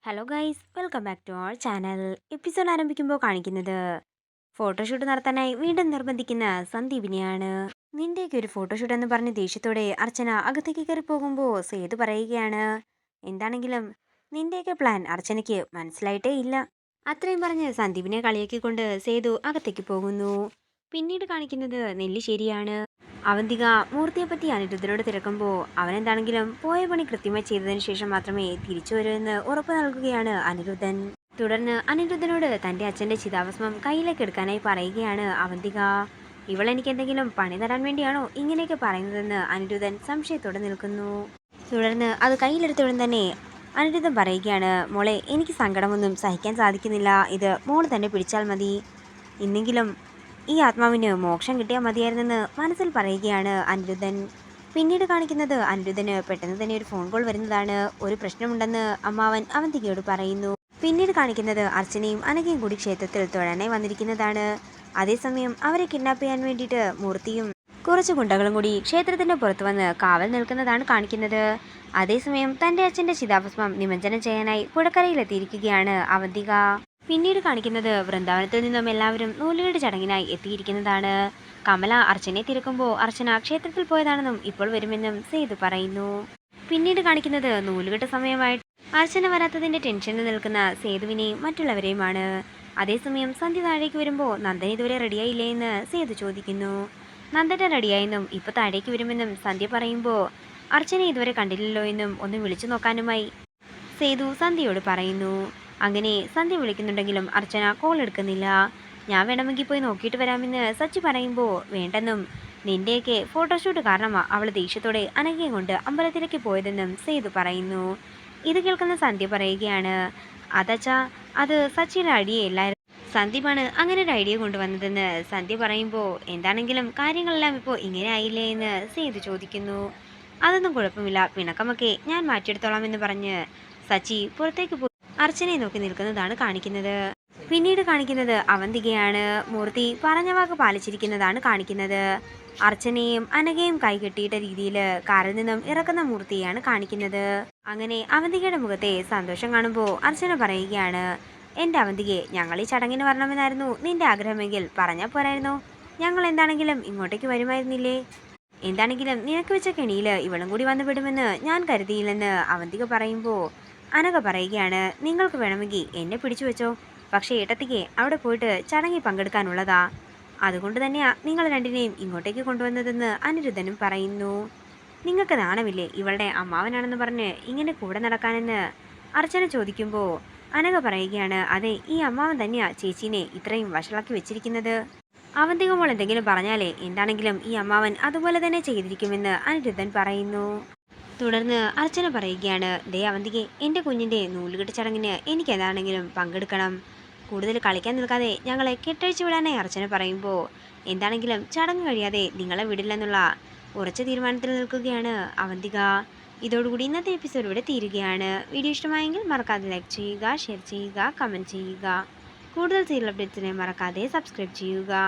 Hello guys, welcome back to our channel. Episode ആരംഭിക്കുമ്പോൾ കാണിക്കുന്നത് photoshoot നടത്താനായി വീണ്ടും നിർബന്ധിക്കുന്ന സന്ദീപിനെയാണ്. നിന്റെയൊക്കെ ഒരു ഫോട്ടോഷൂട്ട് എന്ന് പറഞ്ഞ് ദേഷ്യത്തോടെ അർച്ചന അകത്തേക്ക് കയറി പോകുമ്പോൾ സേതു പറയുകയാണ്, എന്താണെങ്കിലും നിന്റെയൊക്കെ പ്ലാൻ അർച്ചനയ്ക്ക് മനസ്സിലായിട്ടേ ഇല്ല. അത്രയും പറഞ്ഞ് സന്ദീപിനെ കളിയാക്കിക്കൊണ്ട് സേതു അകത്തേക്ക് പോകുന്നു. പിന്നീട് കാണിക്കുന്നത് നെല്ലിശ്ശേരിയാണ്. അവന്തിക മൂർത്തിയെപ്പറ്റി അനിരുദ്ധനോട് തിരക്കുമ്പോൾ അവനെന്താണെങ്കിലും പോയ പണി കൃത്യമായി ചെയ്തതിനു ശേഷം മാത്രമേ തിരിച്ചു വരൂ എന്ന് ഉറപ്പ് നൽകുകയാണ് അനിരുദ്ധൻ. തുടർന്ന് അനിരുദ്ധനോട് തൻ്റെ അച്ഛൻ്റെ ചിതാഭസ്മം കയ്യിലേക്ക് എടുക്കാനായി പറയുകയാണ് അവന്തിക. ഇവൾ എനിക്ക് എന്തെങ്കിലും പണി തരാൻ വേണ്ടിയാണോ ഇങ്ങനെയൊക്കെ പറയുന്നതെന്ന് അനിരുദ്ധൻ സംശയത്തോടെ നിൽക്കുന്നു. തുടർന്ന് അത് കയ്യിലെടുത്തയുടൻ തന്നെ അനിരുദ്ധൻ പറയുകയാണ്, മോളെ, എനിക്ക് സങ്കടമൊന്നും സഹിക്കാൻ സാധിക്കുന്നില്ല. ഇത് മോൾ തന്നെ പിടിച്ചാൽ മതി. ഇന്നെങ്കിലും ഈ ആത്മാവിന് മോക്ഷം കിട്ടിയാൽ മതിയായിരുന്നെന്ന് മനസ്സിൽ പറയുകയാണ് അനിരുദ്ധൻ. പിന്നീട് കാണിക്കുന്നത് അനിരുദ്ധന് പെട്ടെന്ന് തന്നെ ഒരു ഫോൺ കോൾ വരുന്നതാണ്. ഒരു പ്രശ്നമുണ്ടെന്ന് അമ്മാവൻ അവന്തികയോട് പറയുന്നു. പിന്നീട് കാണിക്കുന്നത് അർച്ചനയും അനഘയും കൂടി ക്ഷേത്രത്തിൽ തൊഴാനായി വന്നിരിക്കുന്നതാണ്. അതേസമയം അവരെ കിഡ്നാപ്പ് ചെയ്യാൻ വേണ്ടിയിട്ട് മൂർത്തിയും കുറച്ച് ഗുണ്ടകളും കൂടി ക്ഷേത്രത്തിന്റെ പുറത്തു വന്ന് കാവൽ നിൽക്കുന്നതാണ് കാണിക്കുന്നത്. അതേസമയം തന്റെ അച്ഛന്റെ ചിതാഭസ്മം നിമജ്ജനം ചെയ്യാനായി പുഴക്കരയിലെത്തിയിരിക്കുകയാണ് അവന്തിക. പിന്നീട് കാണിക്കുന്നത് വൃന്ദാവനത്തിൽ നിന്നും എല്ലാവരും നൂലുകെട്ട് ചടങ്ങിനായി എത്തിയിരിക്കുന്നതാണ്. കമല അർച്ചനയെ തിരക്കുമ്പോൾ അർച്ചന ക്ഷേത്രത്തിൽ പോയതാണെന്നും ഇപ്പോൾ വരുമെന്നും സേതു പറയുന്നു. പിന്നീട് കാണിക്കുന്നത് നൂലുകെട്ട് സമയമായിട്ട് അർച്ചന വരാത്തതിന്റെ ടെൻഷനിൽ നിൽക്കുന്ന സേതുവിനെയും മറ്റുള്ളവരെയുമാണ്. അതേസമയം സന്ധ്യ താഴേക്ക് വരുമ്പോൾ നന്ദൻ ഇതുവരെ റെഡിയായില്ലേ എന്ന് സേതു ചോദിക്കുന്നു. നന്ദന റെഡിയായെന്നും ഇപ്പൊ താഴേക്ക് വരുമെന്നും സന്ധ്യ പറയുമ്പോൾ അർച്ചന ഇതുവരെ കണ്ടില്ലല്ലോ എന്നും ഒന്ന് വിളിച്ചു നോക്കാനുമായി സേതു സന്ധ്യയോട് പറയുന്നു. അങ്ങനെ സന്ധ്യ വിളിക്കുന്നുണ്ടെങ്കിലും അർച്ചന കോൾ എടുക്കുന്നില്ല. ഞാൻ വേണമെങ്കിൽ പോയി നോക്കിയിട്ട് വരാമെന്ന് സച്ചി പറയുമ്പോൾ വേണ്ടെന്നും നിന്റെയൊക്കെ ഫോട്ടോഷൂട്ട് കാരണമാണ് അവൾ ദേഷ്യത്തോടെ അനഘയും കൊണ്ട് അമ്പലത്തിലേക്ക് പോയതെന്നും സേതു പറയുന്നു. ഇത് കേൾക്കുന്ന സന്ധ്യ പറയുകയാണ്, അതച്ചാ, അത് സച്ചിയുടെ ഐഡിയ അല്ലായിരുന്നു. സന്ദീപാണ് അങ്ങനെ ഒരു ഐഡിയ കൊണ്ടുവന്നതെന്ന് സന്ധ്യ പറയുമ്പോൾ എന്താണെങ്കിലും കാര്യങ്ങളെല്ലാം ഇപ്പോൾ ഇങ്ങനെ ആയില്ലേ എന്ന് സേതു ചോദിക്കുന്നു. അതൊന്നും കുഴപ്പമില്ല, പിണക്കമൊക്കെ ഞാൻ മാറ്റിയെടുത്തോളാം എന്ന് പറഞ്ഞ് സച്ചി പുറത്തേക്ക് പോയി അർച്ചനയെ നോക്കി നിൽക്കുന്നതാണ് കാണിക്കുന്നത്. പിന്നീട് കാണിക്കുന്നത് അവന്തികയാണ്. മൂർത്തി പറഞ്ഞ വാക്ക് പാലിച്ചിരിക്കുന്നതാണ് കാണിക്കുന്നത്. അർച്ചനയും അനഘയും കൈകെട്ടിയിട്ട രീതിയിൽ കാറിൽ നിന്നും ഇറക്കുന്ന മൂർത്തിയാണ് കാണിക്കുന്നത്. അങ്ങനെ അവന്തികയുടെ മുഖത്തെ സന്തോഷം കാണുമ്പോൾ അർച്ചന പറയുകയാണ്, എൻ്റെ അവന്തികയെ, ഞങ്ങൾ ഈ ചടങ്ങിന് വരണമെന്നായിരുന്നു നിന്റെ ആഗ്രഹമെങ്കിൽ പറഞ്ഞാൽ പോരായിരുന്നോ? ഞങ്ങൾ എന്താണെങ്കിലും ഇങ്ങോട്ടേക്ക് വരുമായിരുന്നില്ലേ? എന്താണെങ്കിലും നിനക്ക് വെച്ച കെണിയിൽ ഇവളും കൂടി വന്നുവിടുമെന്ന് ഞാൻ കരുതിയില്ലെന്ന് അവന്തിക പറയുമ്പോൾ അനഘ പറയുകയാണ്, നിങ്ങൾക്ക് വേണമെങ്കിൽ എന്നെ പിടിച്ചു വെച്ചോ, പക്ഷേ ഏട്ടത്തിക്ക് അവിടെ പോയിട്ട് ചടങ്ങിൽ പങ്കെടുക്കാനുള്ളതാ. അതുകൊണ്ട് തന്നെയാ നിങ്ങൾ രണ്ടിനെയും ഇങ്ങോട്ടേക്ക് കൊണ്ടുവന്നതെന്ന് അനിരുദ്ധനും പറയുന്നു. നിങ്ങൾക്ക് നാണമില്ലേ ഇവളുടെ അമ്മാവനാണെന്ന് പറഞ്ഞ് ഇങ്ങനെ കൂടെ നടക്കാനെന്ന് അർച്ചന ചോദിക്കുമ്പോൾ അനഘ പറയുകയാണ്, അതെ, ഈ അമ്മാവൻ തന്നെയാ ചേച്ചീനെ ഇത്രയും വഷളാക്കി വെച്ചിരിക്കുന്നത്. അവന്തിക മോൾ എന്തെങ്കിലും പറഞ്ഞാലേ എന്താണെങ്കിലും ഈ അമ്മാവൻ അതുപോലെ തന്നെ ചെയ്തിരിക്കുമെന്ന് അനിരുദ്ധൻ പറയുന്നു. തുടർന്ന് അർച്ചന പറയുകയാണ്, ദേ അവന്തികെ, എൻ്റെ കുഞ്ഞിൻ്റെ നൂലുകെട്ട് ചടങ്ങിന് എനിക്ക് എന്താണെങ്കിലും പങ്കെടുക്കണം. കൂടുതൽ കളിക്കാൻ നിൽക്കാതെ ഞങ്ങളെ കെട്ടഴിച്ചു വിടാനായി അർച്ചന പറയുമ്പോൾ എന്താണെങ്കിലും ചടങ്ങ് കഴിയാതെ നിങ്ങളെ വിടില്ലെന്നുള്ള ഉറച്ച തീരുമാനത്തിൽ നിൽക്കുകയാണ് അവന്തിക. ഇതോടുകൂടി ഇന്നത്തെ എപ്പിസോഡ് ഇവിടെ തീരുകയാണ്. വീഡിയോ ഇഷ്ടമായെങ്കിൽ മറക്കാതെ ലൈക്ക് ചെയ്യുക, ഷെയർ ചെയ്യുക, കമൻറ്റ് ചെയ്യുക. കൂടുതൽ സീരിയൽ അപ്ഡേറ്റ്സിനെ മറക്കാതെ സബ്സ്ക്രൈബ് ചെയ്യുക.